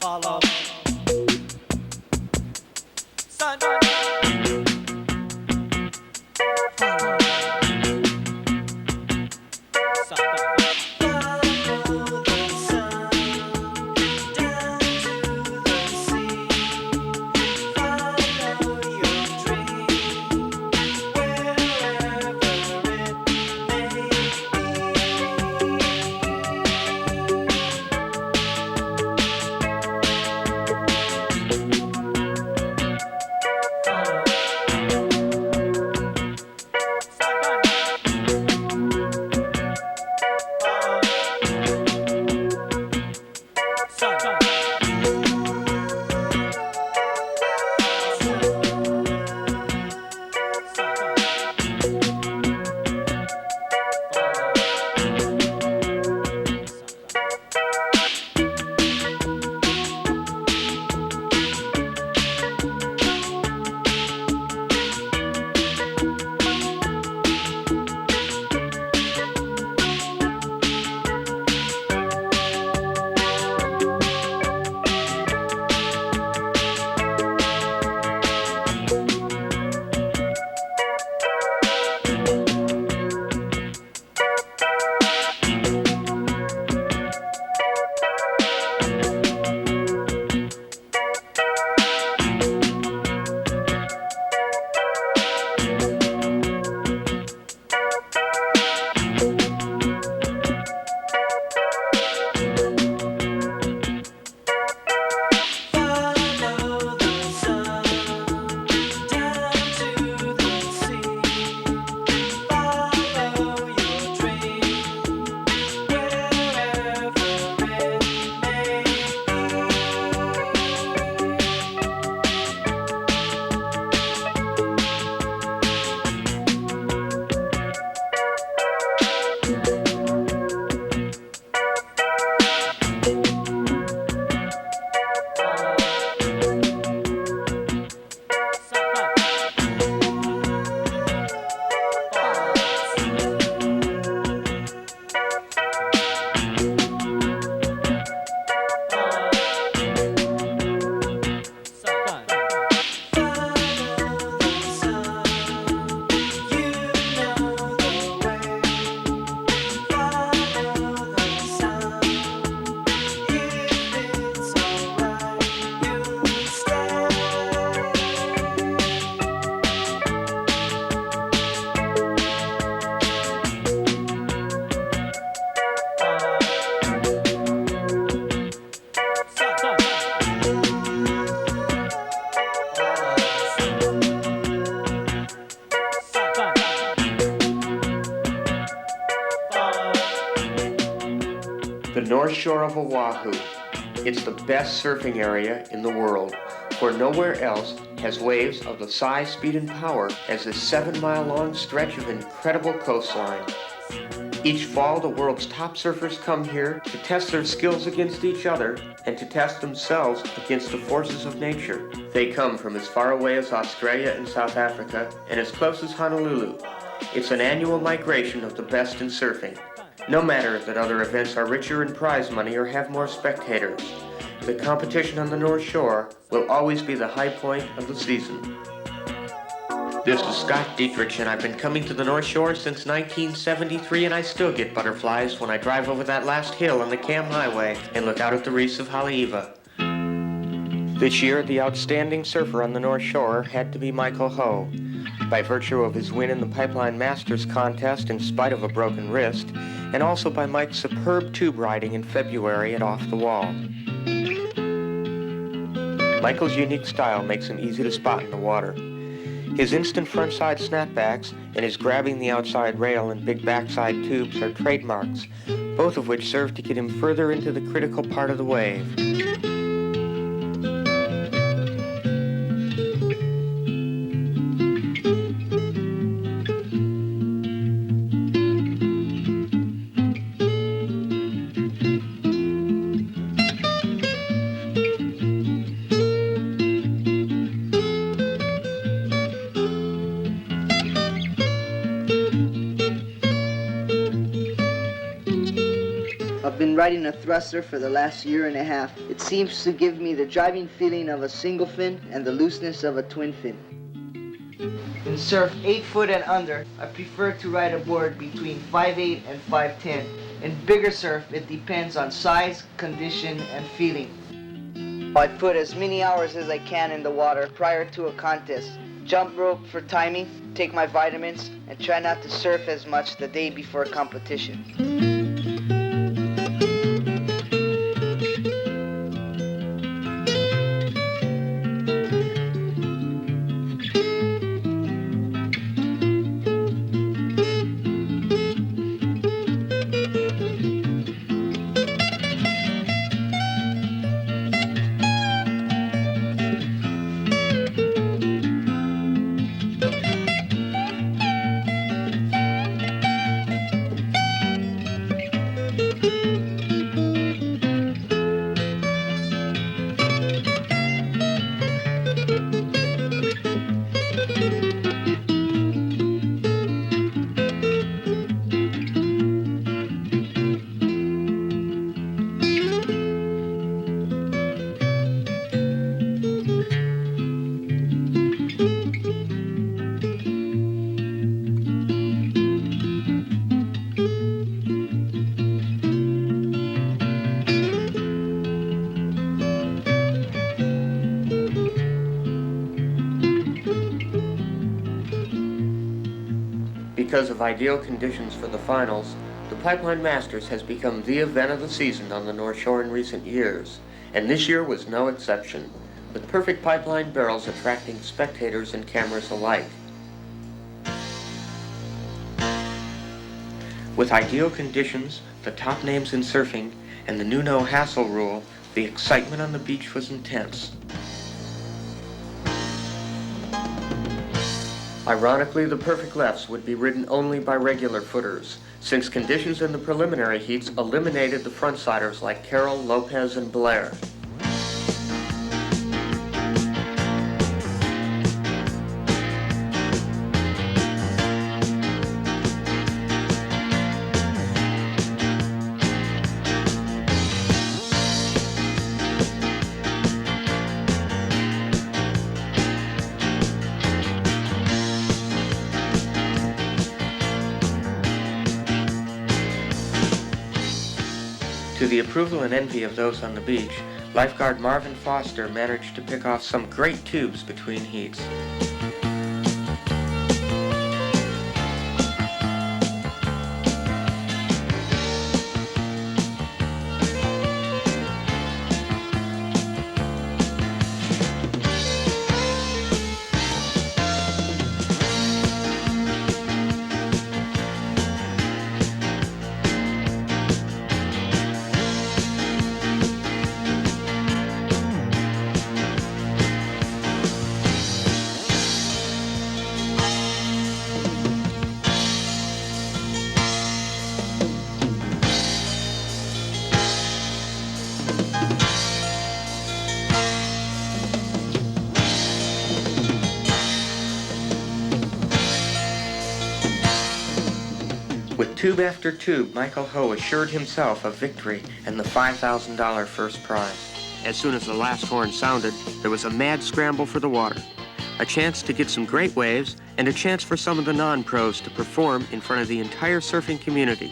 follow. Sun, follow. The North Shore of Oahu. It's the best surfing area in the world, for nowhere else has waves of the size, speed, and power as this 7-mile-long stretch of incredible coastline. Each fall, the world's top surfers come here to test their skills against each other and to test themselves against the forces of nature. They come from as far away as Australia and South Africa and as close as Honolulu. It's an annual migration of the best in surfing. No matter that other events are richer in prize money or have more spectators, the competition on the North Shore will always be the high point of the season. This is Scott Dietrich, and I've been coming to the North Shore since 1973, and I still get butterflies when I drive over that last hill on the Cam Highway and look out at the reefs of Haleiwa. This year, the outstanding surfer on the North Shore had to be Michael Ho, by virtue of his win in the Pipeline Masters contest in spite of a broken wrist, and also by Mike's superb tube riding in February at Off the Wall. Michael's unique style makes him easy to spot in the water. His instant frontside snapbacks and his grabbing the outside rail and big backside tubes are trademarks, both of which serve to get him further into the critical part of the wave. I've been been riding a thruster for the last year and a half. It seems to give me the driving feeling of a single fin and the looseness of a twin fin. In surf 8 foot and under, I prefer to ride a board between 5'8" and 5'10". In bigger surf, it depends on size, condition, and feeling. I put as many hours as I can in the water prior to a contest. Jump rope for timing, take my vitamins, and try not to surf as much the day before a competition. Because of ideal conditions for the finals, the Pipeline Masters has become the event of the season on the North Shore in recent years, and this year was no exception, with perfect pipeline barrels attracting spectators and cameras alike. With ideal conditions, the top names in surfing, and the new no-hassle rule, the excitement on the beach was intense. Ironically, the perfect lefts would be ridden only by regular footers, since conditions in the preliminary heats eliminated the frontsiders like Carroll, Lopez, and Blair. To the approval and envy of those on the beach, lifeguard Marvin Foster managed to pick off some great tubes between heats. With tube after tube, Michael Ho assured himself of victory and the $5,000 first prize. As soon as the last horn sounded, there was a mad scramble for the water. A chance to get some great waves, and a chance for some of the non-pros to perform in front of the entire surfing community.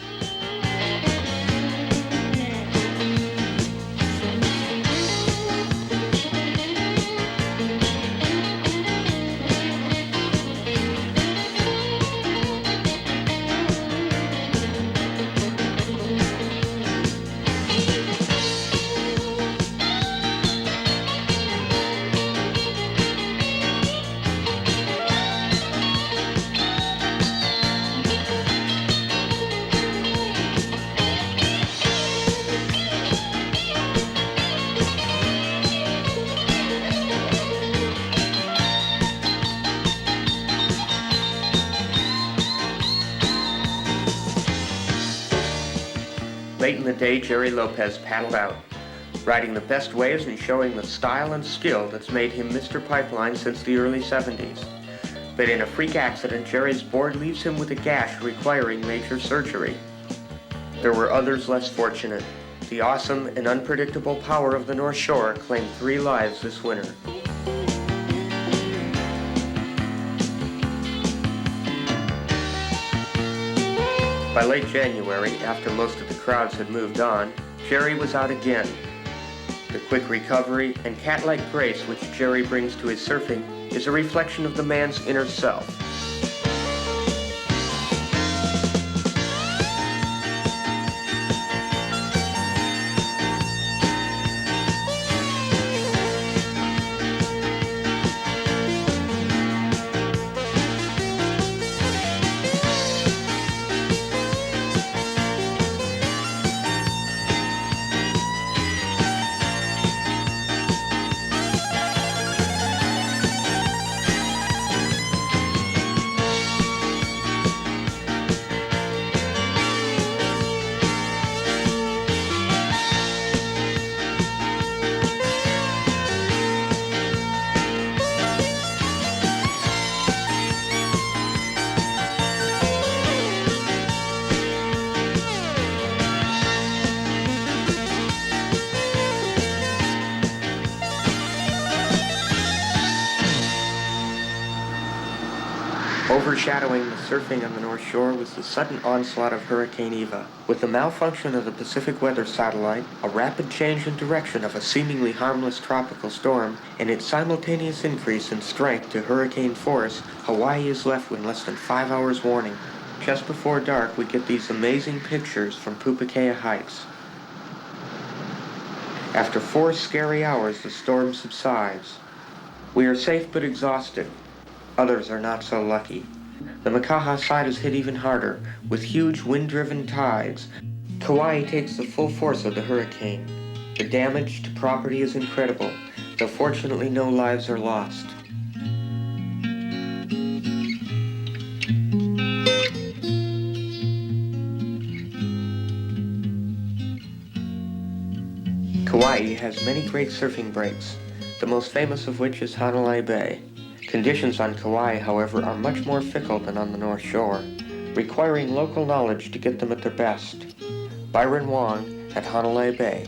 Late in the day, Jerry Lopez paddled out, riding the best waves and showing the style and skill that's made him Mr. Pipeline since the early 70s. But in a freak accident, Jerry's board leaves him with a gash requiring major surgery. There were others less fortunate. The awesome and unpredictable power of the North Shore claimed 3 lives this winter. By late January, after most of the crowds had moved on, Jerry was out again. The quick recovery and cat-like grace which Jerry brings to his surfing is a reflection of the man's inner self. Overshadowing the surfing on the North Shore was the sudden onslaught of Hurricane Eva. With the malfunction of the Pacific Weather Satellite, a rapid change in direction of a seemingly harmless tropical storm, and its simultaneous increase in strength to hurricane force, Hawaii is left with less than 5 hours warning. Just before dark, we get these amazing pictures from Pupukea Heights. After 4 scary hours, the storm subsides. We are safe but exhausted. Others are not so lucky. The Makaha side is hit even harder, with huge wind-driven tides. Kauai takes the full force of the hurricane. The damage to property is incredible, though fortunately no lives are lost. Kauai has many great surfing breaks, the most famous of which is Hanalei Bay. Conditions on Kauai, however, are much more fickle than on the North Shore, requiring local knowledge to get them at their best. Byron Wong at Hanalei Bay.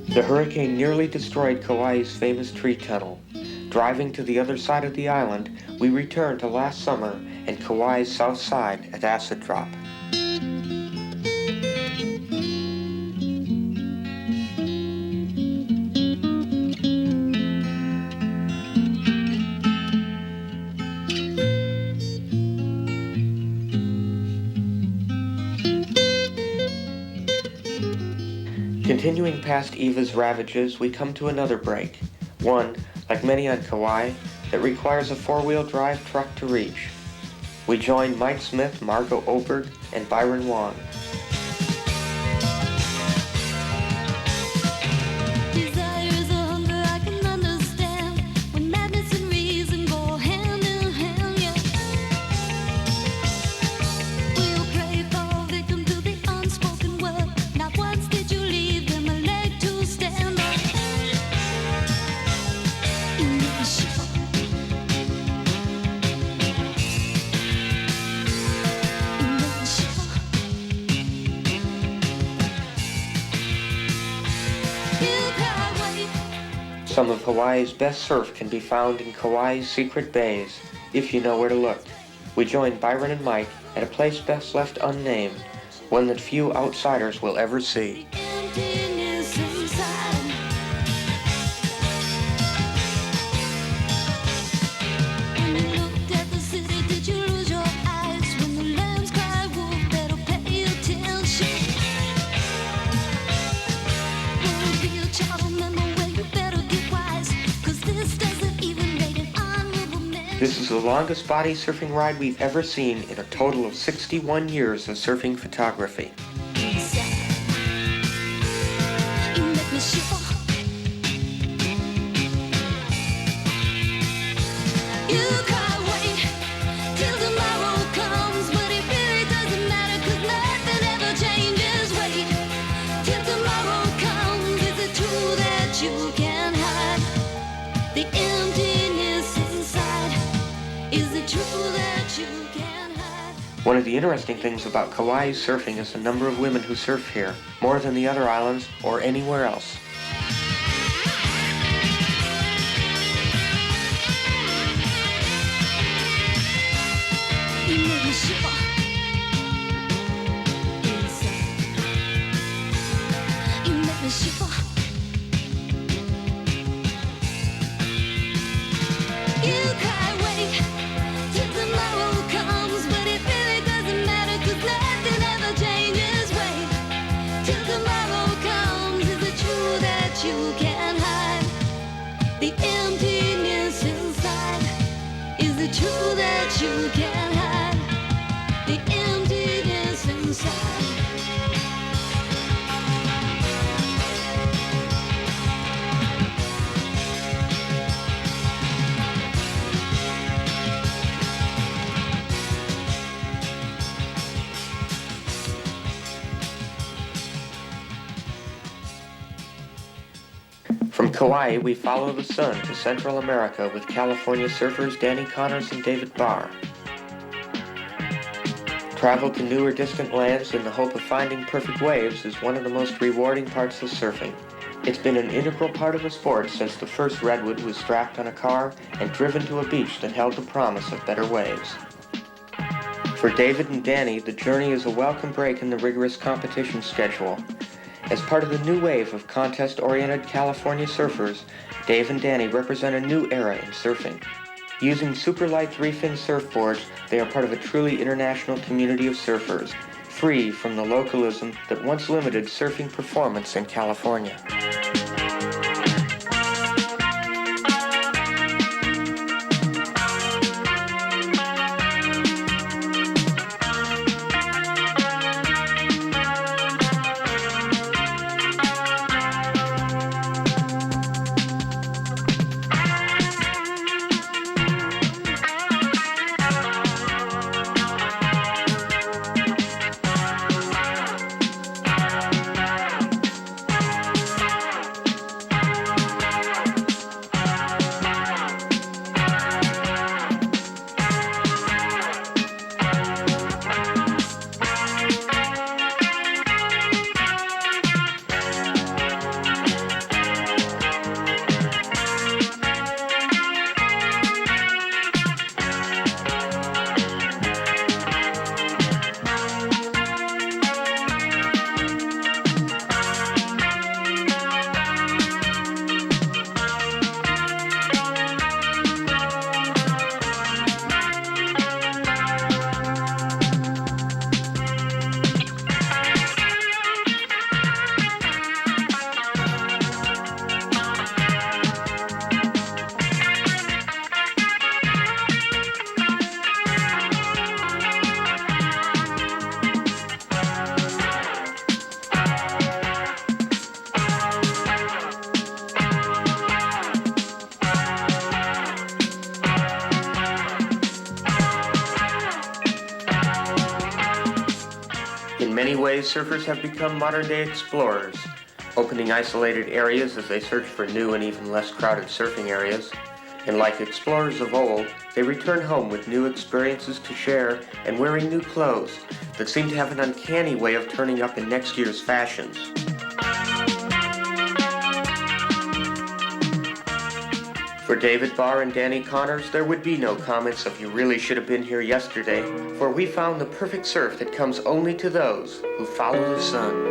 The hurricane nearly destroyed Kauai's famous tree tunnel. Driving to the other side of the island, we returned to last summer and Kauai's south side at Acid Drop. Continuing past Eva's ravages, we come to another break. One, like many on Kauai, that requires a 4-wheel drive truck to reach. We join Mike Smith, Margot Oberg, and Byron Wong. Some of Hawaii's best surf can be found in Kauai's secret bays, if you know where to look. We join Byron and Mike at a place best left unnamed, one that few outsiders will ever see. This is the longest body surfing ride we've ever seen in a total of 61 years of surfing photography. Is it true that you can hide? One of the interesting things about Kauai's surfing is the number of women who surf here, more than the other islands or anywhere else. You make me shiver inside. You make me shiver. You can't wait till tomorrow comes, but it really doesn't matter 'cause nothing ever changes. Wait till tomorrow comes. Is it true that you can hide the emptiness inside? Is it true that you can hide the emptiness inside? From Kauai, we follow the sun to Central America with California surfers Danny Connors and David Barr. Travel to new or distant lands in the hope of finding perfect waves is one of the most rewarding parts of surfing. It's been an integral part of the sport since the first redwood was strapped on a car and driven to a beach that held the promise of better waves. For David and Danny, the journey is a welcome break in the rigorous competition schedule. As part of the new wave of contest-oriented California surfers, Dave and Danny represent a new era in surfing. Using superlight 3-fin surfboards, they are part of a truly international community of surfers, free from the localism that once limited surfing performance in California. In many ways, surfers have become modern-day explorers, opening isolated areas as they search for new and even less crowded surfing areas. And like explorers of old, they return home with new experiences to share and wearing new clothes that seem to have an uncanny way of turning up in next year's fashions. For David Barr and Danny Connors, there would be no comments of "you really should have been here yesterday," for we found the perfect surf that comes only to those who follow the sun.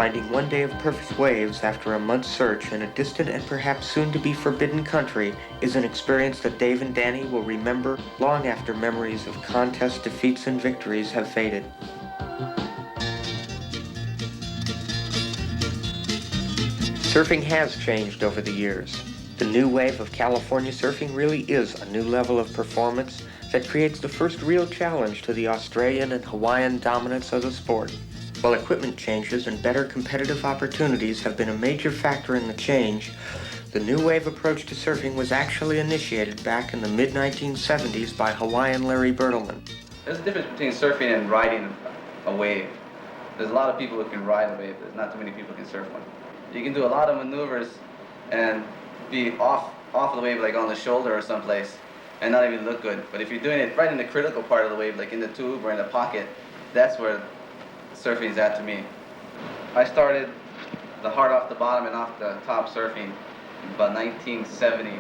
finding one day of perfect waves after a month's search in a distant and perhaps soon-to-be forbidden country is an experience that Dave and Danny will remember long after memories of contest defeats and victories have faded. Surfing has changed over the years. The new wave of California surfing really is a new level of performance that creates the first real challenge to the Australian and Hawaiian dominance of the sport. While equipment changes and better competitive opportunities have been a major factor in the change, the new wave approach to surfing was actually initiated back in the mid-1970s by Hawaiian Larry Bertlemann. There's a difference between surfing and riding a wave. There's a lot of people who can ride a wave. There's not too many people who can surf one. You can do a lot of maneuvers and be off the wave, like on the shoulder or someplace, and not even look good. But if you're doing it right in the critical part of the wave, like in the tube or in the pocket, that's where surfing is at to me. I started the hard off the bottom and off the top surfing about 1970.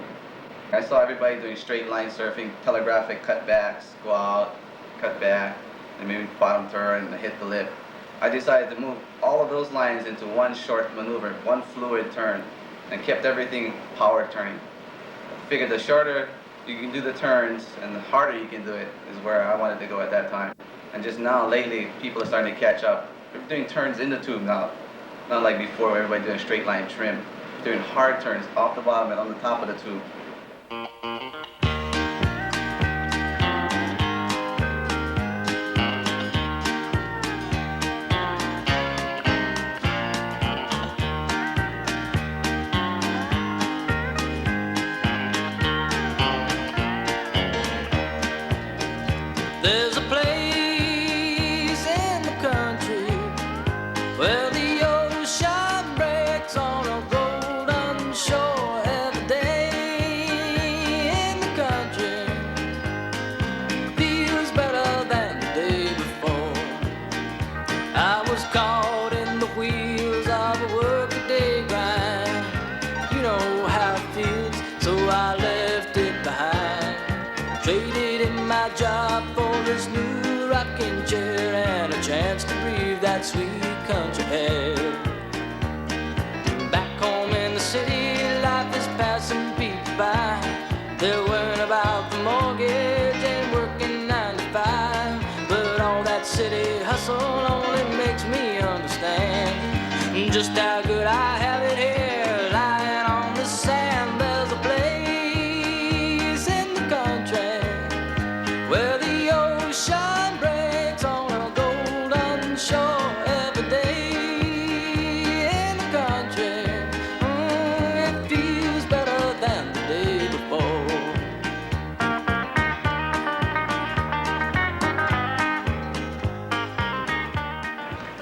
I saw everybody doing straight line surfing, telegraphic cutbacks, go out, cut back, and maybe bottom turn and hit the lip. I decided to move all of those lines into one short maneuver, one fluid turn, and kept everything power turning. Figured the shorter you can do the turns and the harder you can do it is where I wanted to go at that time. And just now, lately, people are starting to catch up. We're doing turns in the tube now, not like before where everybody doing straight line trim. We're doing hard turns off the bottom and on the top of the tube. There's a place in the country where the ocean breaks on a golden shore every day. In the country feels better than the day before. I was caught in the wheels of a workaday grind. You know how it feels, so I left it behind. Traded in my job for this new rocking chair and a chance to breathe that sweet country air. Back home in the city, life is passing people by. They're worrying about the mortgage and working 9 to 5. But all that city hustle only makes me understand just how good I have it here, lying on the sand. There's a place in the country where the ocean breaks on a golden shore every day. In the country, it feels better than the day before.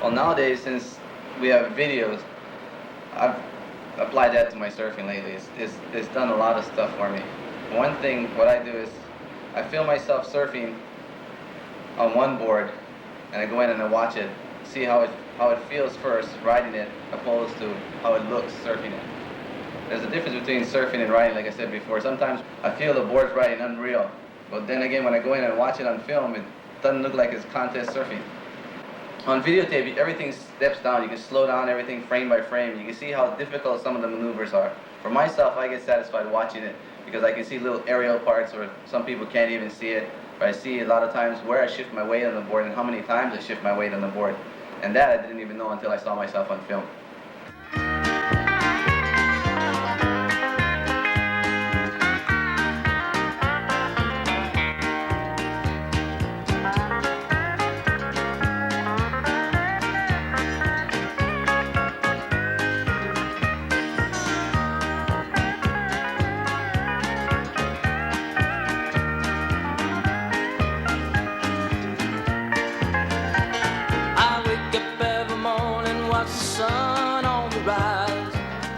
Well, nowadays, since we have videos, I've applied that to my surfing lately. It's done a lot of stuff for me. One thing, what I do is I film myself surfing on one board, and I go in and I watch it, see how it feels first riding it, opposed to how it looks surfing it. There's a difference between surfing and riding, like I said before. Sometimes I feel the board's riding unreal, but then again, when I go in and watch it on film, it doesn't look like it's contest surfing. On videotape, everything steps down. You can slow down everything frame by frame. You can see how difficult some of the maneuvers are. For myself, I get satisfied watching it because I can see little aerial parts where some people can't even see it. But I see a lot of times where I shift my weight on the board and how many times I shift my weight on the board. And that I didn't even know until I saw myself on film. I wake up every morning, watch the sun on the rise,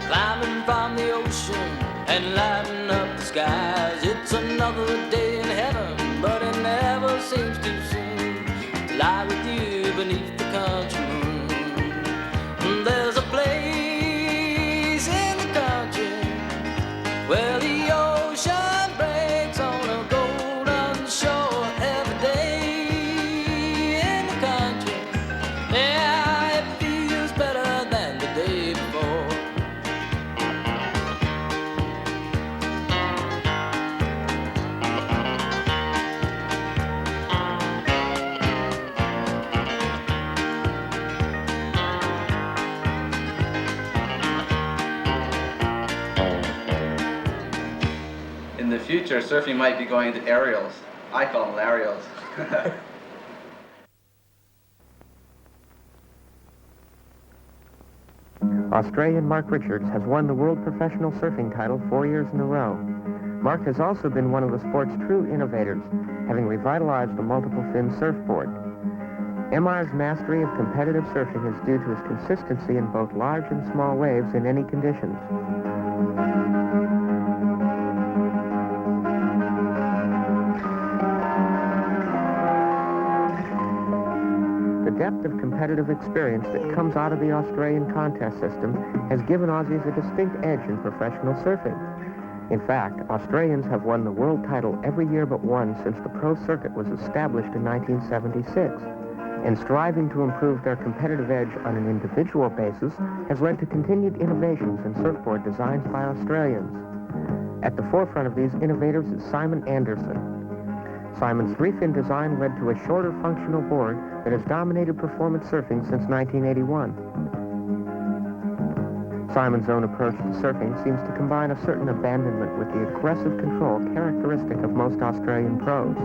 climbing from the ocean and lighting up the skies. It's another day in heaven, but it never seems too soon to lie with you beneath the country moon. There's a place in the country where the ocean breaks on a golden shore every day. In the country, yeah, it feels better than future, surfing might be going to aerials. I call them Larials. Australian Mark Richards has won the World Professional Surfing title 4 years in a row. Mark has also been one of the sport's true innovators, having revitalized the multiple fin surfboard. MR's mastery of competitive surfing is due to his consistency in both large and small waves in any conditions. The depth of competitive experience that comes out of the Australian contest system has given Aussies a distinct edge in professional surfing. In fact, Australians have won the world title every year but one since the pro circuit was established in 1976. And striving to improve their competitive edge on an individual basis has led to continued innovations in surfboard designs by Australians. At the forefront of these innovators is Simon Anderson. Simon's three-fin design led to a shorter functional board that has dominated performance surfing since 1981. Simon's own approach to surfing seems to combine a certain abandonment with the aggressive control characteristic of most Australian pros.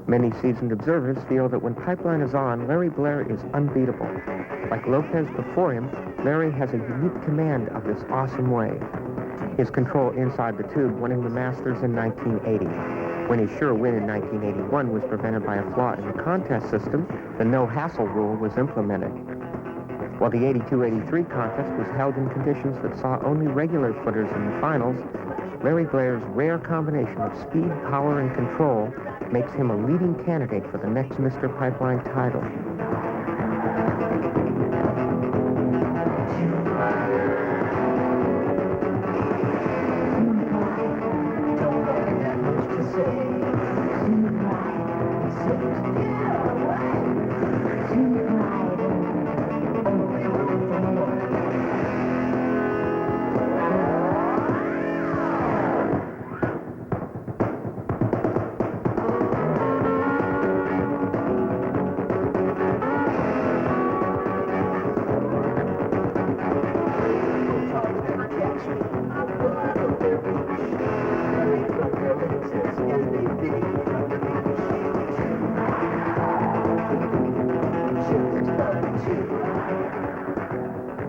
Many seasoned observers feel that when Pipeline is on, Larry Blair is unbeatable. Like Lopez before him, Larry has a unique command of this awesome wave. His control inside the tube won him the Masters in 1980. When his sure win in 1981 was prevented by a flaw in the contest system, the no-hassle rule was implemented. While the 82-83 contest was held in conditions that saw only regular footers in the finals, Larry Blair's rare combination of speed, power, and control makes him a leading candidate for the next Mr. Pipeline title.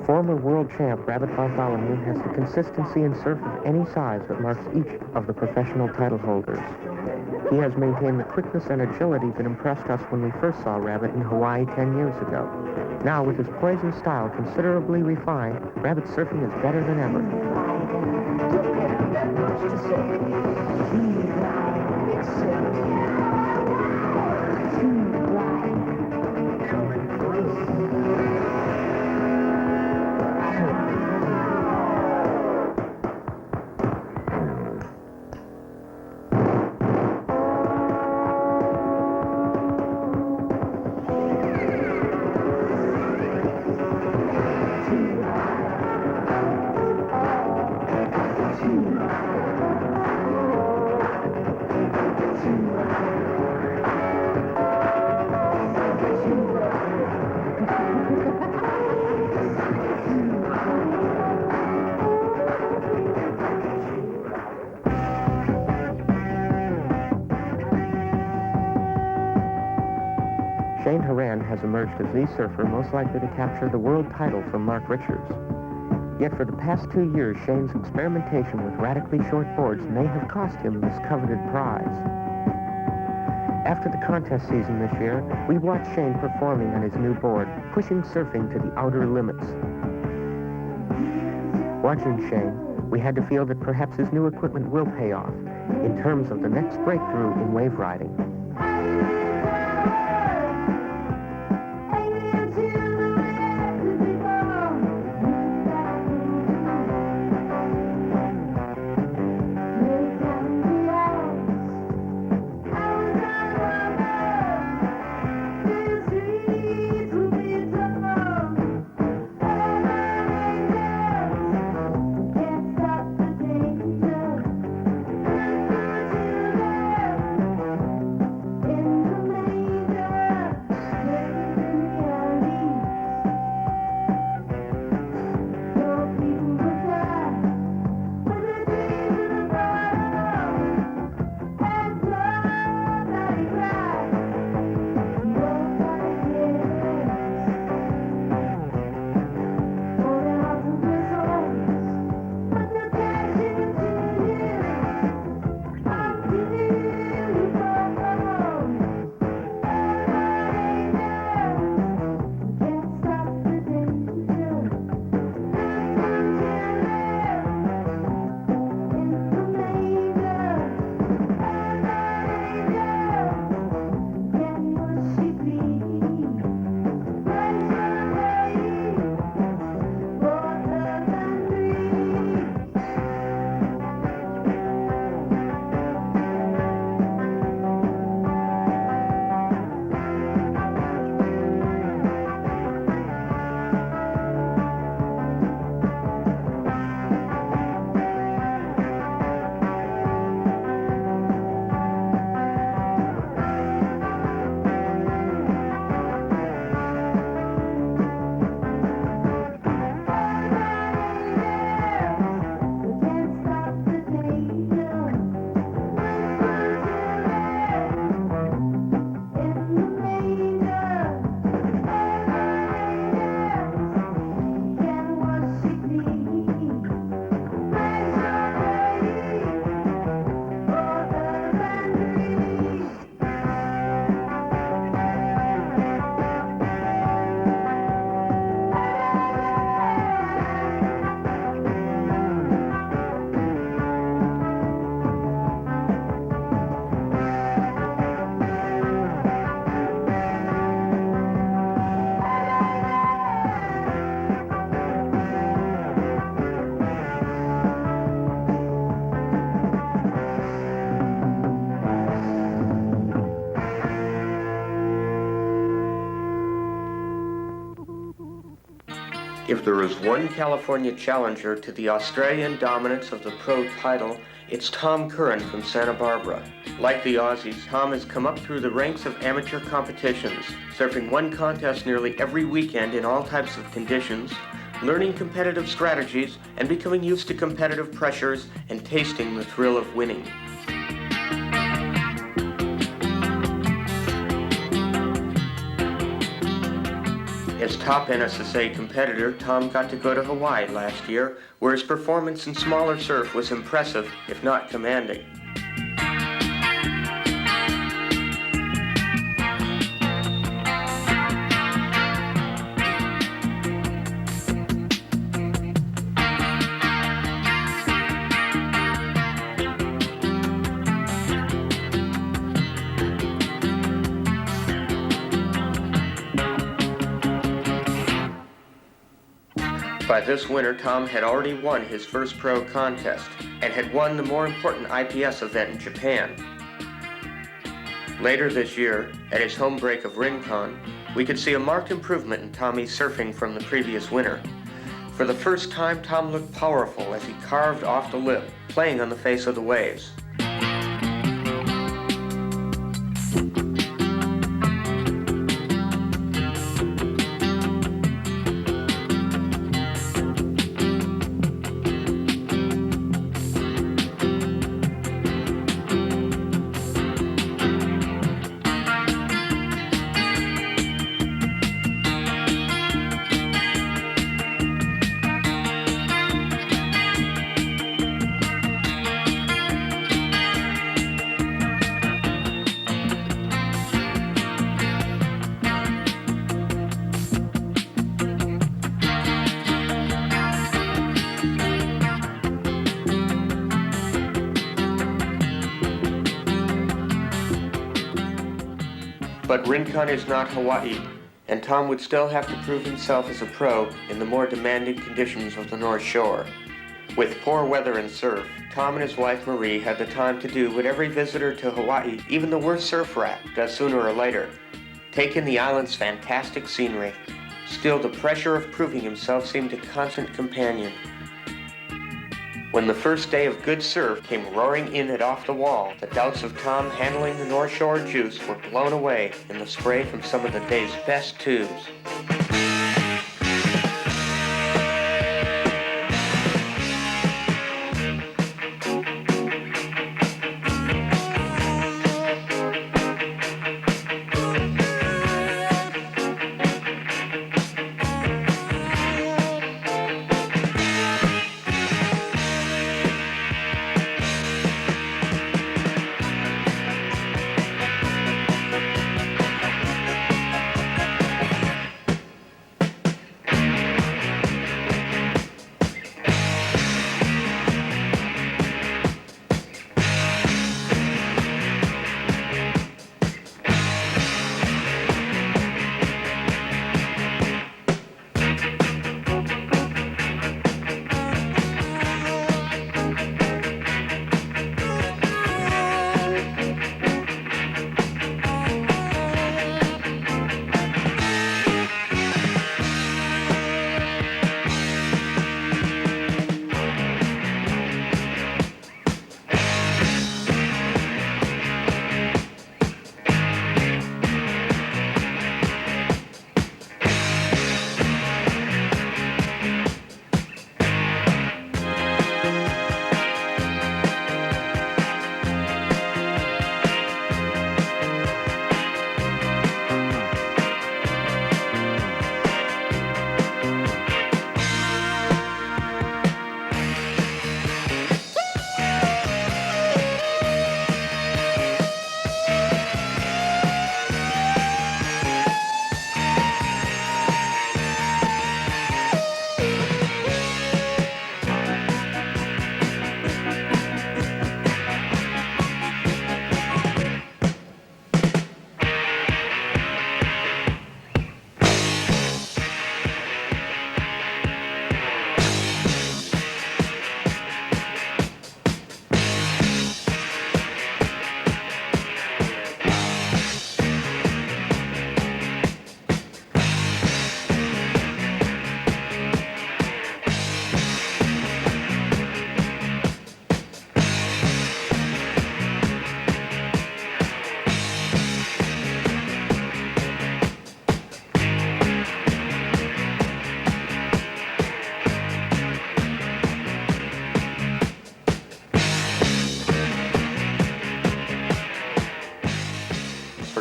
Former world champ Rabbit Bartholomew has the consistency in surf of any size that marks each of the professional title holders. He has maintained the quickness and agility that impressed us when we first saw Rabbit in Hawaii 10 years ago. Now, with his poise and style considerably refined, Rabbit's surfing is better than ever. Shane Horan has emerged as the surfer most likely to capture the world title from Mark Richards. Yet for the past 2 years, Shane's experimentation with radically short boards may have cost him this coveted prize. After the contest season this year, we watched Shane performing on his new board, pushing surfing to the outer limits. Watching Shane, we had to feel that perhaps his new equipment will pay off in terms of the next breakthrough in wave riding. If there is one California challenger to the Australian dominance of the pro title, it's Tom Curran from Santa Barbara. Like the Aussies, Tom has come up through the ranks of amateur competitions, surfing one contest nearly every weekend in all types of conditions, learning competitive strategies, and becoming used to competitive pressures and tasting the thrill of winning. As top NSSA competitor, Tom got to go to Hawaii last year, where his performance in smaller surf was impressive, if not commanding. By this winter, Tom had already won his first pro contest and had won the more important IPS event in Japan. Later this year, at his home break of Rincon, we could see a marked improvement in Tommy's surfing from the previous winter. For the first time, Tom looked powerful as he carved off the lip, playing on the face of the waves. But Rincon is not Hawaii, and Tom would still have to prove himself as a pro in the more demanding conditions of the North Shore. With poor weather and surf, Tom and his wife Marie had the time to do what every visitor to Hawaii, even the worst surf rat, does sooner or later: take in the island's fantastic scenery. Still, the pressure of proving himself seemed a constant companion. When the first day of good surf came roaring in at Off the Wall, the doubts of Tom handling the North Shore juice were blown away in the spray from some of the day's best tubes.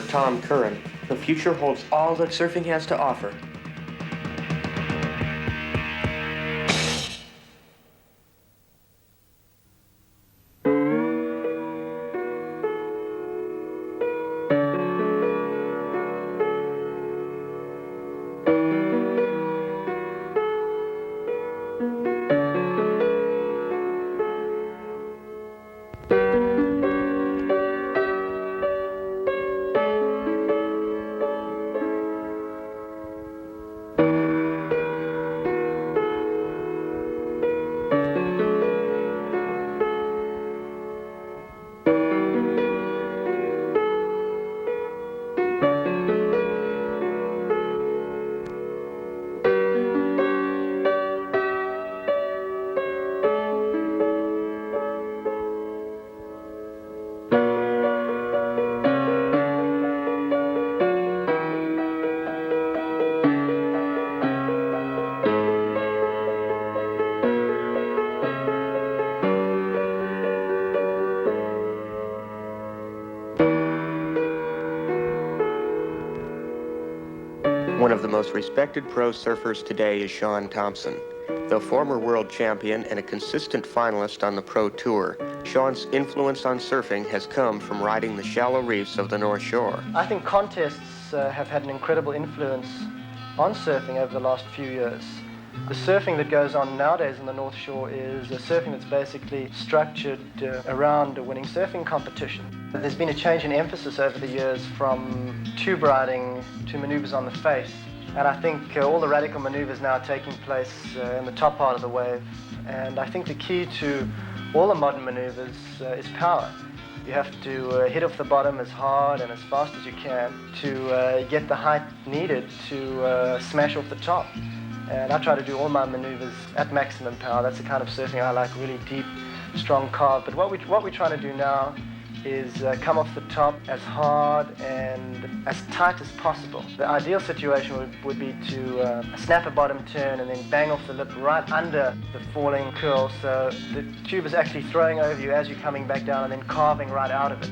Tom Curran, the future holds all that surfing has to offer. One of the most respected pro surfers today is Shaun Tomson. Though former world champion and a consistent finalist on the Pro Tour, Shaun's influence on surfing has come from riding the shallow reefs of the North Shore. I think contests have had an incredible influence on surfing over the last few years. The surfing that goes on nowadays in the North Shore is a surfing that's basically structured around a winning surfing competition. There's been a change in emphasis over the years from tube riding to maneuvers on the face. And I think all the radical maneuvers now are taking place in the top part of the wave. And I think the key to all the modern maneuvers is power. You have to hit off the bottom as hard and as fast as you can to get the height needed to smash off the top. And I try to do all my maneuvers at maximum power. That's the kind of surfing I like, really deep, strong carve. But what we're trying to do now is come off the top as hard and as tight as possible. The ideal situation would be to snap a bottom turn and then bang off the lip right under the falling curl, so the tube is actually throwing over you as you're coming back down and then carving right out of it.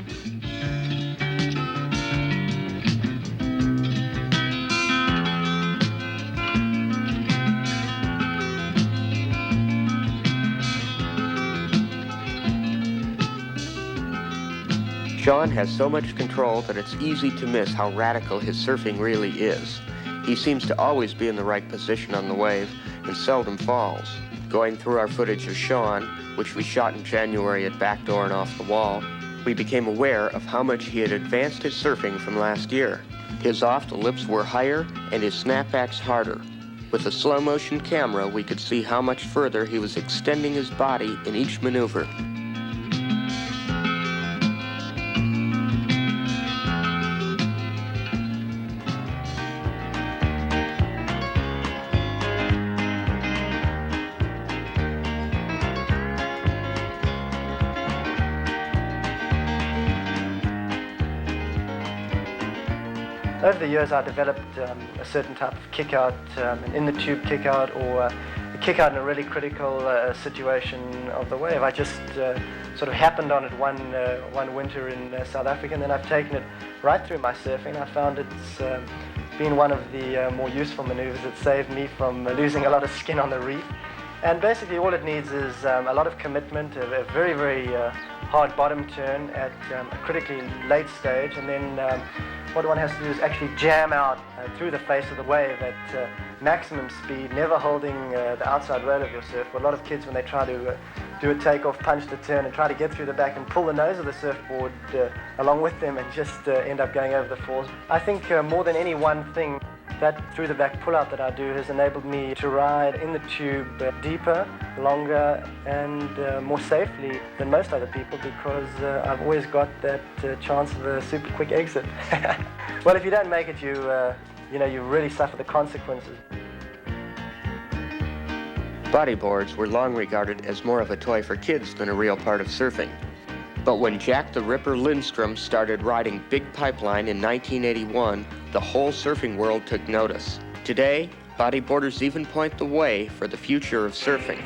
Sean has so much control that it's easy to miss how radical his surfing really is. He seems to always be in the right position on the wave and seldom falls. Going through our footage of Sean, which we shot in January at Backdoor and Off the Wall, we became aware of how much he had advanced his surfing from last year. His off-the-lips were higher and his snapbacks harder. With a slow-motion camera, we could see how much further he was extending his body in each maneuver. Over the years, I developed a certain type of kick-out, an in-the-tube kick-out, or a kick-out in a really critical situation of the wave. I just sort of happened on it one winter in South Africa, and then I've taken it right through my surfing. I found it's been one of the more useful maneuvers that saved me from losing a lot of skin on the reef. And basically all it needs is a lot of commitment, a very, very hard bottom turn at a critically late stage, and then what one has to do is actually jam out through the face of the wave at maximum speed, never holding the outside rail of your surfboard. A lot of kids, when they try to do a takeoff, punch the turn, and try to get through the back and pull the nose of the surfboard along with them and just end up going over the falls. I think more than any one thing, that through the back pull-out that I do has enabled me to ride in the tube deeper, longer, and more safely than most other people, because I've always got that chance of a super quick exit. Well, if you don't make it, you really suffer the consequences. Bodyboards were long regarded as more of a toy for kids than a real part of surfing. But when Jack the Ripper Lindstrom started riding Big Pipeline in 1981, the whole surfing world took notice. Today, bodyboarders even point the way for the future of surfing.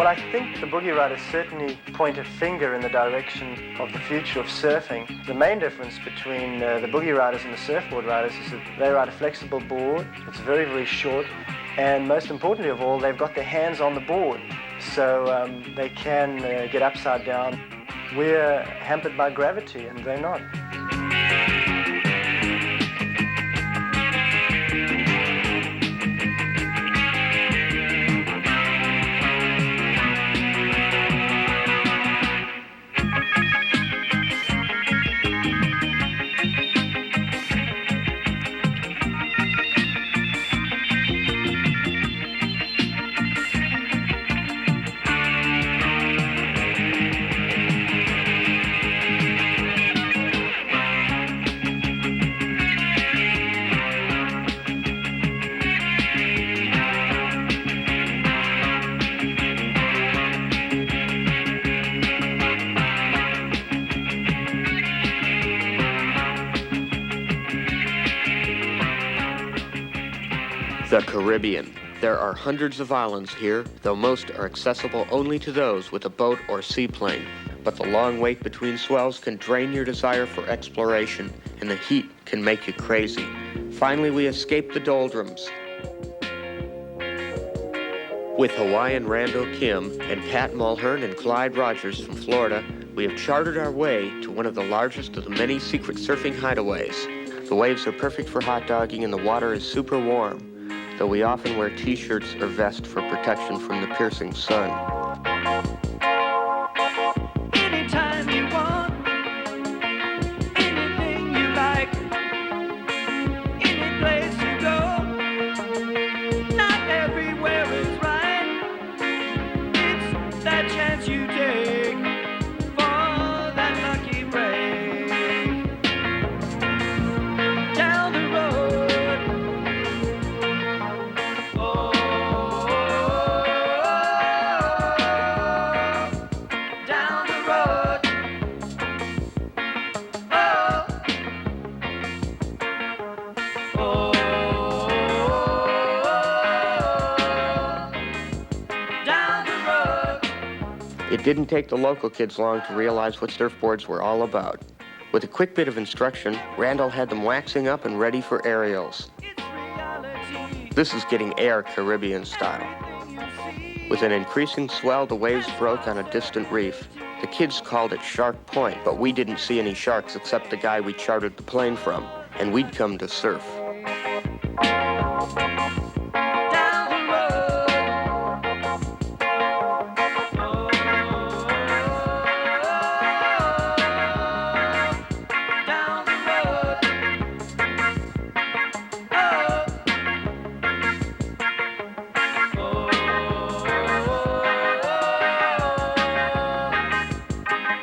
Well, I think the Boogie Riders certainly point a finger in the direction of the future of surfing. The main difference between the Boogie Riders and the surfboard riders is that they ride a flexible board. It's very, very short. And most importantly of all, they've got their hands on the board. So they can get upside down. We're hampered by gravity and they're not. The Caribbean. There are hundreds of islands here, though most are accessible only to those with a boat or seaplane. But the long wait between swells can drain your desire for exploration, and the heat can make you crazy. Finally, we escape the doldrums. With Hawaiian Randall Kim and Pat Mulhern and Clyde Rogers from Florida, we have chartered our way to one of the largest of the many secret surfing hideaways. The waves are perfect for hot dogging and the water is super warm, though we often wear t-shirts or vests for protection from the piercing sun. Anytime you want, anything you like, any place you go, not everywhere is right. It's that chance you take for that lucky break. Down the road, oh, down the road, oh, down the road. It didn't take the local kids long to realize what surfboards were all about. With a quick bit of instruction, Randall had them waxing up and ready for aerials. It's reality. This is getting air Caribbean style. With an increasing swell, the waves broke on a distant reef. The kids called it Shark Point, but we didn't see any sharks except the guy we chartered the plane from, and we'd come to surf. Down the road, down the road,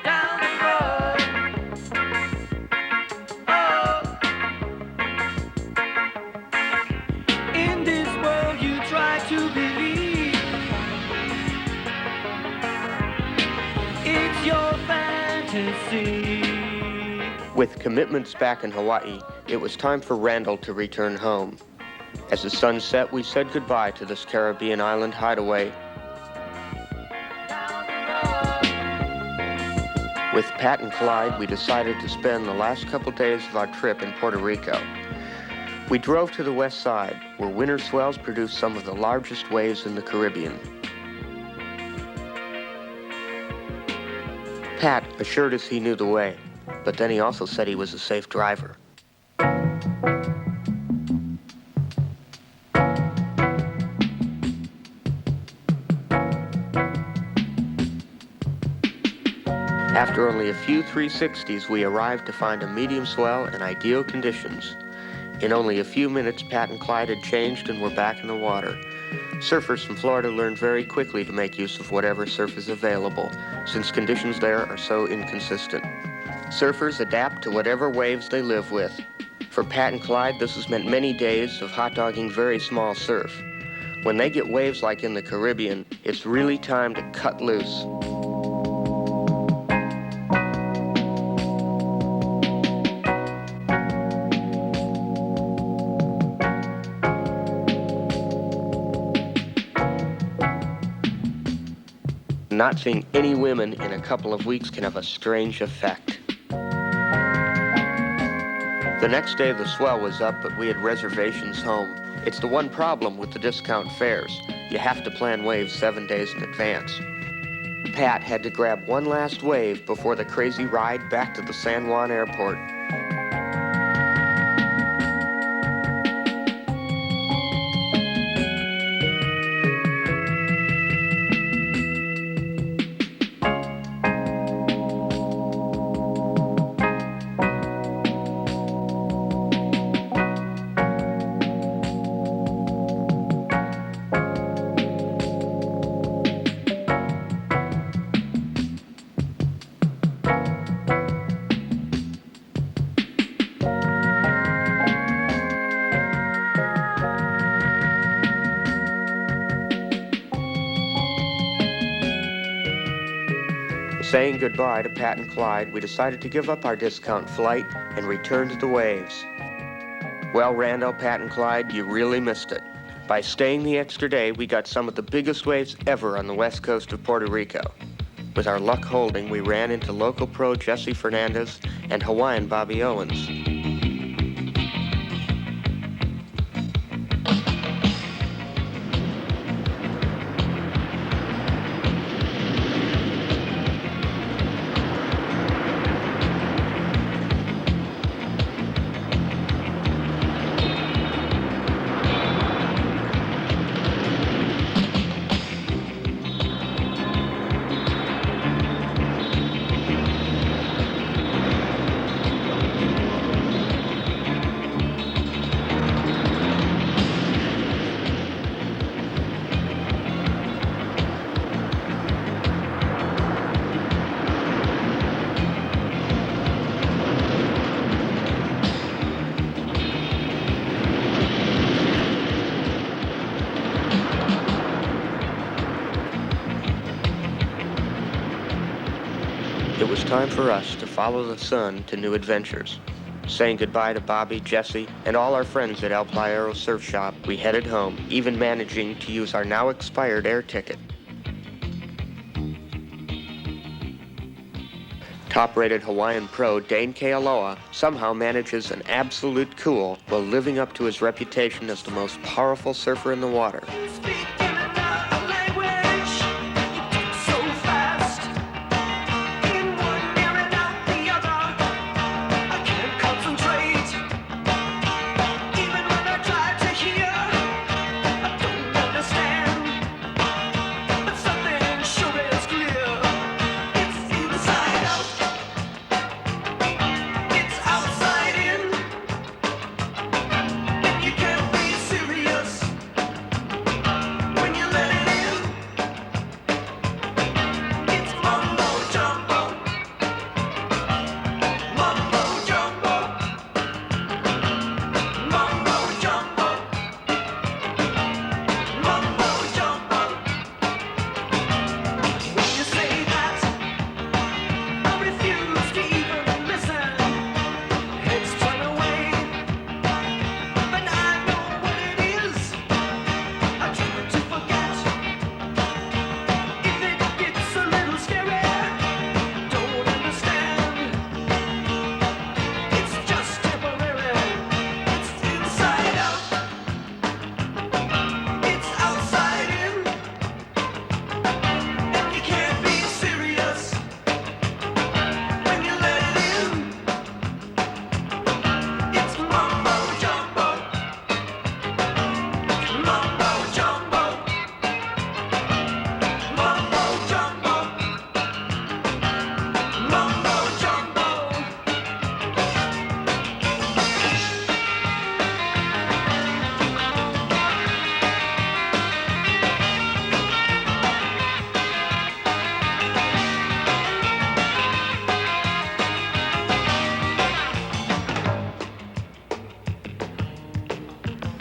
down the road. In this world you try to believe it's your fantasy. With commitments back in Hawaii, it was time for Randall to return home. As the sun set, we said goodbye to this Caribbean island hideaway. With Pat and Clyde, we decided to spend the last couple days of our trip in Puerto Rico. We drove to the west side, where winter swells produce some of the largest waves in the Caribbean. Pat assured us he knew the way, but then he also said he was a safe driver. After only a few 360s, we arrived to find a medium swell and ideal conditions. In only a few minutes, Pat and Clyde had changed and were back in the water. Surfers from Florida learn very quickly to make use of whatever surf is available, since conditions there are so inconsistent. Surfers adapt to whatever waves they live with. For Pat and Clyde, this has meant many days of hot-dogging very small surf. When they get waves like in the Caribbean, it's really time to cut loose. not seeing any women in a couple of weeks can have a strange effect. The next day the swell was up, but we had reservations home. It's the one problem with the discount fares. You have to plan waves 7 days in advance. Pat had to grab one last wave before the crazy ride back to the San Juan airport. Saying goodbye to Pat and Clyde, we decided to give up our discount flight and return to the waves. Well, Rando, Pat, and Clyde, you really missed it. By staying the extra day, we got some of the biggest waves ever on the west coast of Puerto Rico. With our luck holding, we ran into local pro Jesse Fernandez and Hawaiian Bobby Owens. It was time for us to follow the sun to new adventures. Saying goodbye to Bobby, Jesse, and all our friends at El Playero Surf Shop, we headed home, even managing to use our now expired air ticket. Top-rated Hawaiian pro Dane Kealoha somehow manages an absolute cool while living up to his reputation as the most powerful surfer in the water.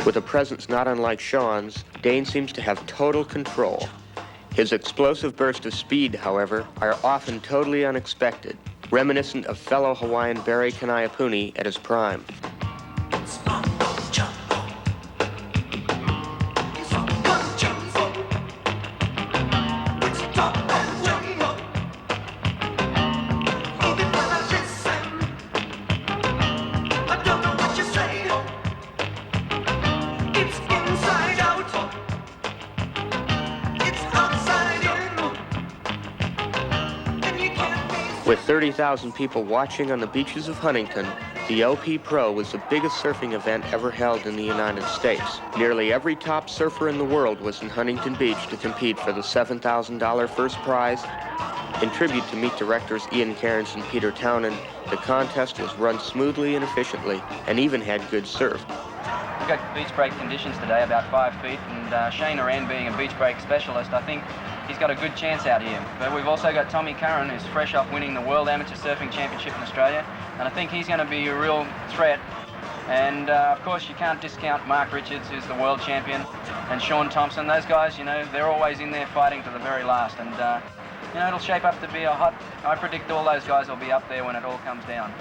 With a presence not unlike Sean's, Dane seems to have total control. His explosive burst of speed, however, are often totally unexpected, reminiscent of fellow Hawaiian Barry Kanaiapuni at his prime. It's 30,000 people watching on the beaches of Huntington, the LP Pro was the biggest surfing event ever held in the United States. Nearly every top surfer in the world was in Huntington Beach to compete for the $7,000 first prize. In tribute to meet directors Ian Cairns and Peter Townend, the contest was run smoothly and efficiently, and even had good surf. We've got beach break conditions today, about 5 feet, and Shane Horan being a beach break specialist, I think he's got a good chance out here. But we've also got Tommy Curran, who's fresh off winning the World Amateur Surfing Championship in Australia, and I think he's going to be a real threat. And of course you can't discount Mark Richards, who's the world champion, and Sean Thompson. Those guys, you know, they're always in there fighting to the very last, and you know, it'll shape up to be a hot... I predict all those guys will be up there when it all comes down.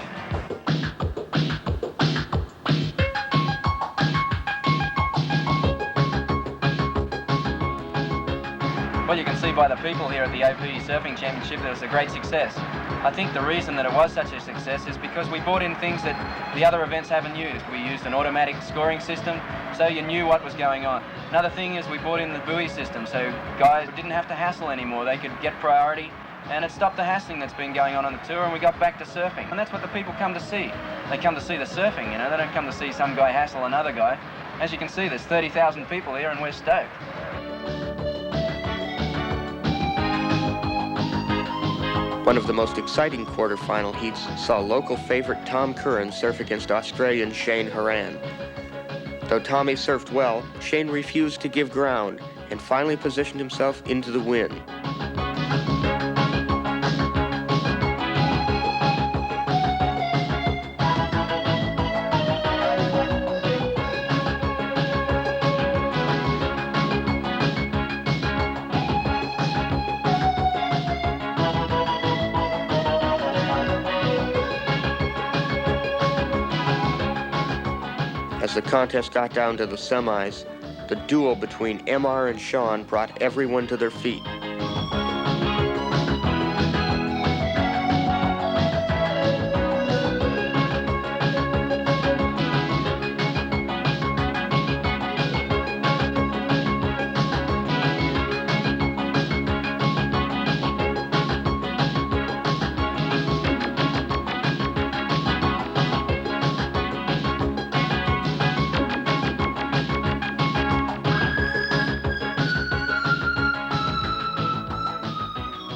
Well, you can see by the people here at the OP Surfing Championship that it's a great success. I think the reason that it was such a success is because we brought in things that the other events haven't used. We used an automatic scoring system, so you knew what was going on. Another thing is we brought in the buoy system, so guys didn't have to hassle anymore. They could get priority, and it stopped the hassling that's been going on the tour, and we got back to surfing. And that's what the people come to see. They come to see the surfing, you know. They don't come to see some guy hassle another guy. As you can see, there's 30,000 people here, and we're stoked. One of the most exciting quarterfinal heats saw local favorite Tom Curran surf against Australian Shane Horan. Though Tommy surfed well, Shane refused to give ground and finally positioned himself into the wind. As the contest got down to the semis, the duel between MR and Sean brought everyone to their feet.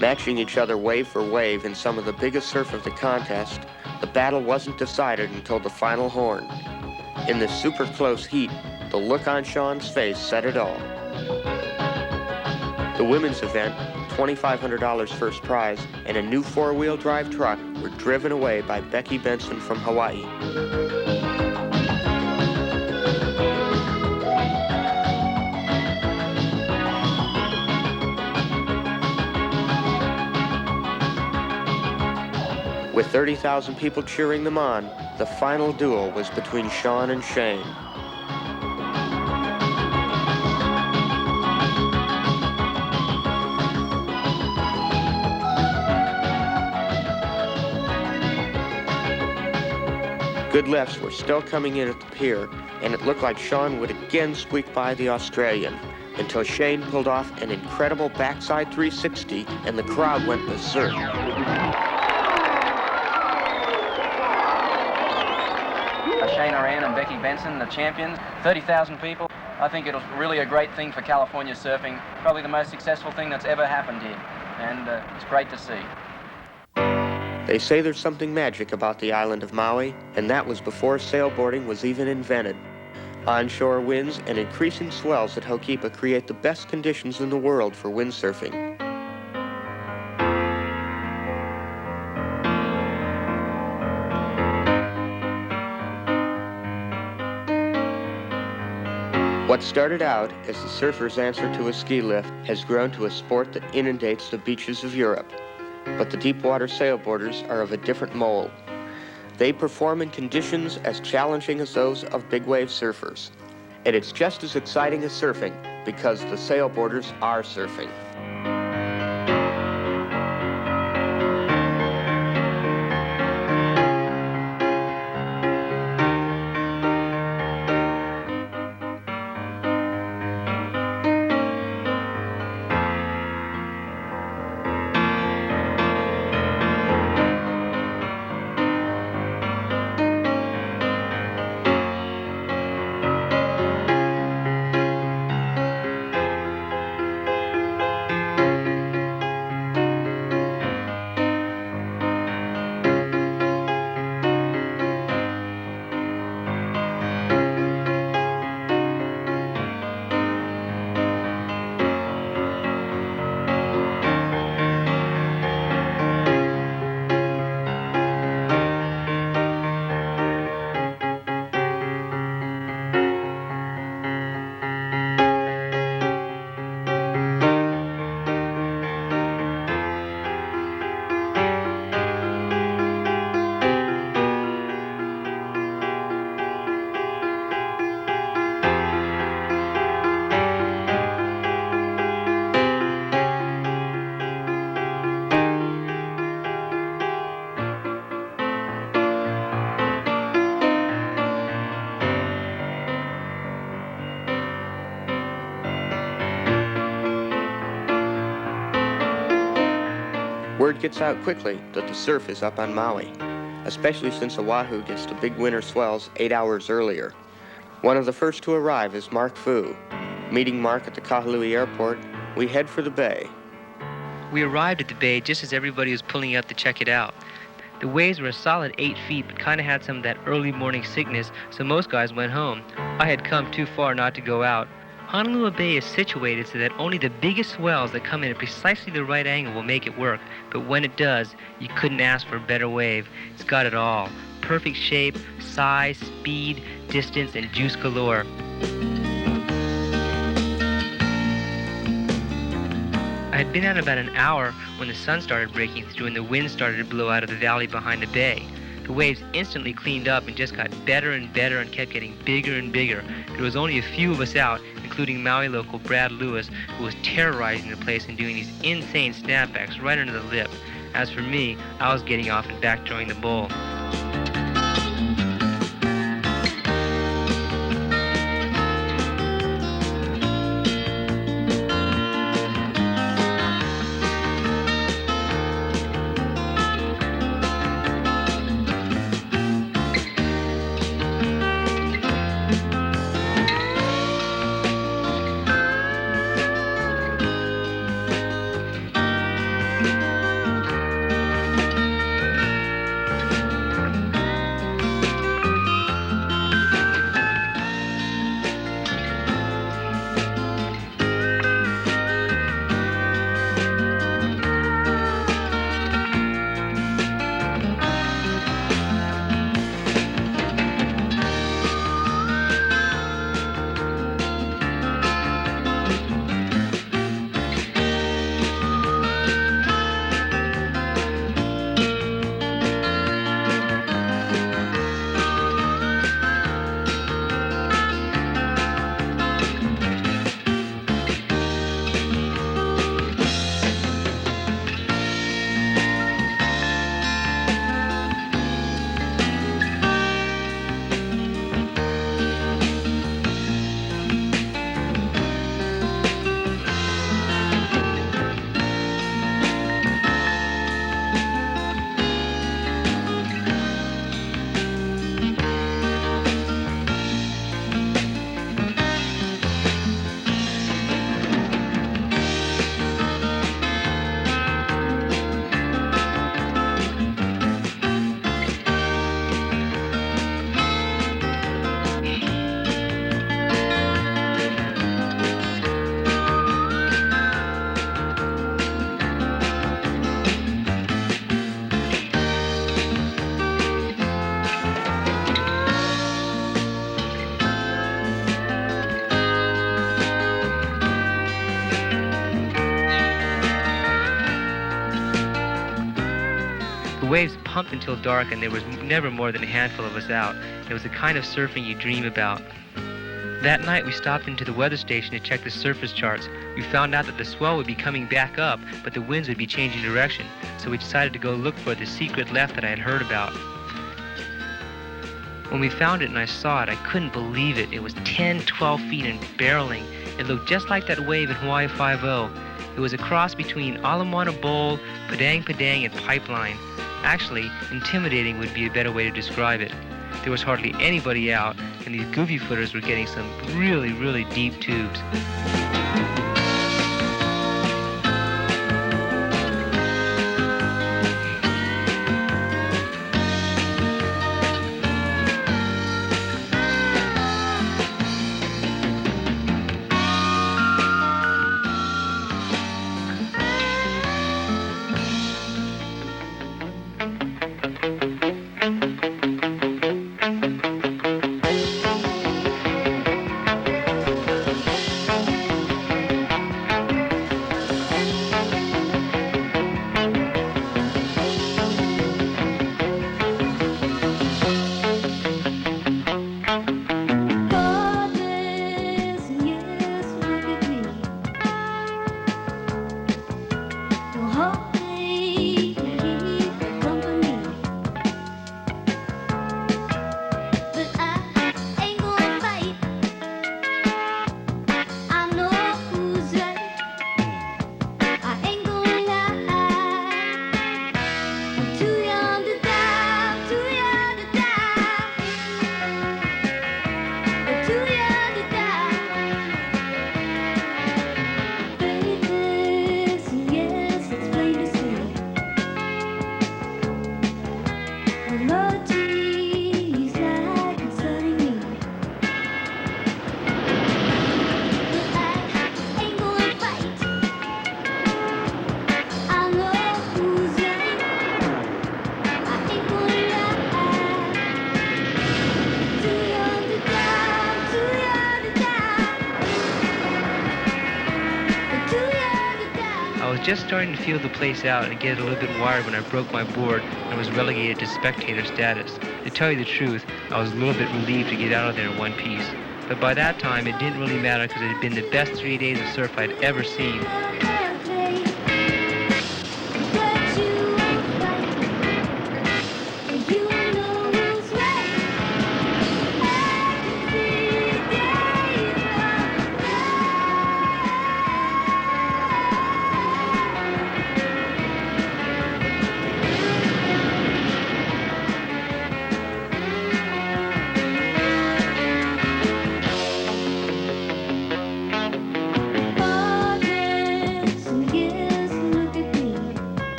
Matching each other wave for wave in some of the biggest surf of the contest, the battle wasn't decided until the final horn. In this super close heat, the look on Sean's face said it all. The women's event, $2,500 first prize, and a new four-wheel drive truck were driven away by Becky Benson from Hawaii. With 30,000 people cheering them on, the final duel was between Sean and Shane. Good lefts were still coming in at the pier, and it looked like Sean would again squeak by the Australian, until Shane pulled off an incredible backside 360 and the crowd went berserk. Shane Horan and Becky Benson, the champions, 30,000 people. I think it was really a great thing for California surfing, probably the most successful thing that's ever happened here, and it's great to see. They say there's something magic about the island of Maui, and that was before sailboarding was even invented. Onshore winds and increasing swells at Ho'okipa create the best conditions in the world for windsurfing. What started out as the surfer's answer to a ski lift has grown to a sport that inundates the beaches of Europe. But the deepwater sailboarders are of a different mold. They perform in conditions as challenging as those of big wave surfers. And it's just as exciting as surfing because the sailboarders are surfing. word gets out quickly that the surf is up on Maui, especially since Oahu gets the big winter swells 8 hours earlier. One of the first to arrive is Mark Fu. Meeting Mark at the Kahului airport, we head for the bay. We arrived at the bay just as everybody was pulling out to check it out. The waves were a solid 8 feet, but kind of had some of that early morning sickness, so most guys went home. I had come too far not to go out. Honolulu Bay is situated so that only the biggest swells that come in at precisely the right angle will make it work, but when it does, you couldn't ask for a better wave. It's got it all. Perfect shape, size, speed, distance, and juice galore. I had been out about an hour when the sun started breaking through and the wind started to blow out of the valley behind the bay. The waves instantly cleaned up and just got better and better and kept getting bigger and bigger. There was only a few of us out, including Maui local Brad Lewis, who was terrorizing the place and doing these insane snapbacks right under the lip. As for me, I was getting off and back during the bowl. The waves pumped until dark and there was never more than a handful of us out. It was the kind of surfing you dream about. That night we stopped into the weather station to check the surface charts. We found out that the swell would be coming back up, but the winds would be changing direction, so we decided to go look for the secret left that I had heard about. When we found it and I saw it, I couldn't believe it. It was 10, 12 feet and barreling. It looked just like that wave in Hawaii Five-0. It was a cross between Ala Moana Bowl, Padang Padang, and Pipeline. Actually, intimidating would be a better way to describe it. There was hardly anybody out, and these goofy footers were getting some really, really deep tubes. just starting to feel the place out and get a little bit wired when I broke my board and was relegated to spectator status. To tell you the truth, I was a little bit relieved to get out of there in one piece. But by that time, it didn't really matter because it had been the best 3 days of surf I'd ever seen.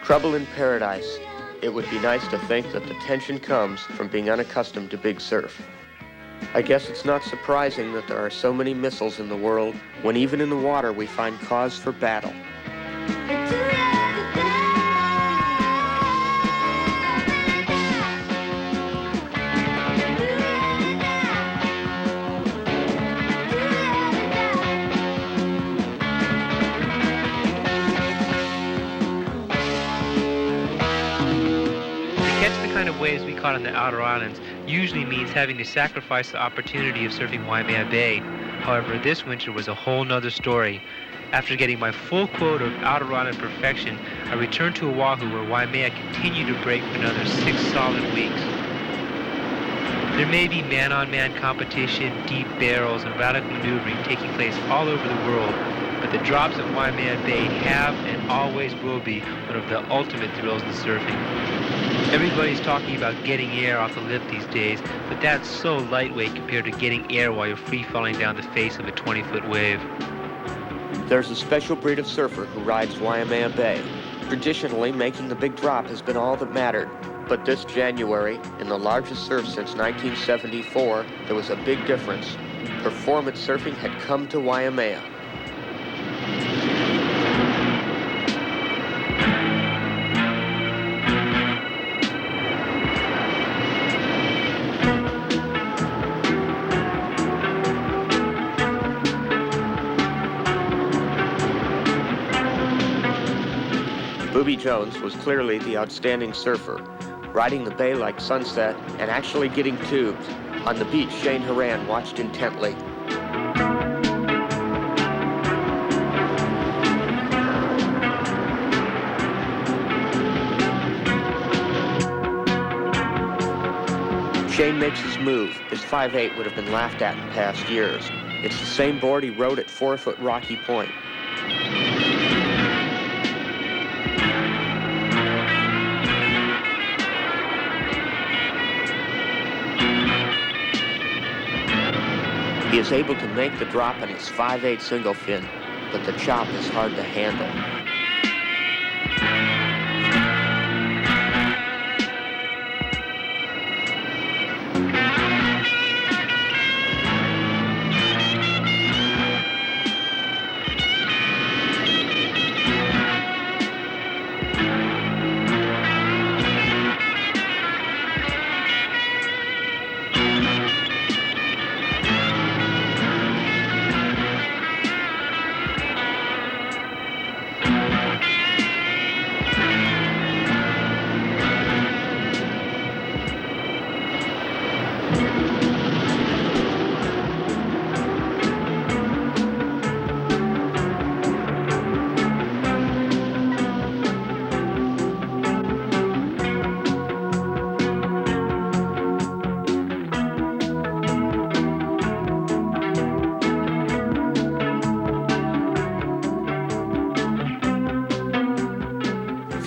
Trouble in paradise. It would be nice to think that the tension comes from being unaccustomed to big surf. I guess it's not surprising that there are so many missiles in the world when even in the water we find cause for battle. Waves we caught on the outer islands usually means having to sacrifice the opportunity of surfing Waimea Bay. However, this winter was a whole nother story. After getting my full quota of outer island perfection, I returned to Oahu where Waimea continued to break for another 6 solid weeks. There may be man-on-man competition, deep barrels, and radical maneuvering taking place all over the world, but the drops at Waimea Bay have and always will be one of the ultimate thrills in surfing. Everybody's talking about getting air off the lip these days, but that's so lightweight compared to getting air while you're free-falling down the face of a 20-foot wave. There's a special breed of surfer who rides Waimea Bay. Traditionally, making the big drop has been all that mattered. But this January, in the largest surf since 1974, there was a big difference. Performance surfing had come to Waimea. Booby Jones was clearly the outstanding surfer, riding the bay like Sunset and actually getting tubed. On the beach, Shane Horan watched intently. Shane makes his move. His 5'8" would have been laughed at in past years. It's the same board he rode at 4 Foot Rocky Point. He is able to make the drop on his 5'8" single fin, but the chop is hard to handle.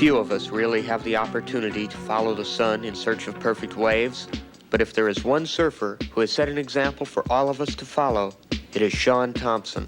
Few of us really have the opportunity to follow the sun in search of perfect waves, but if there is one surfer who has set an example for all of us to follow, it is Shaun Tomson.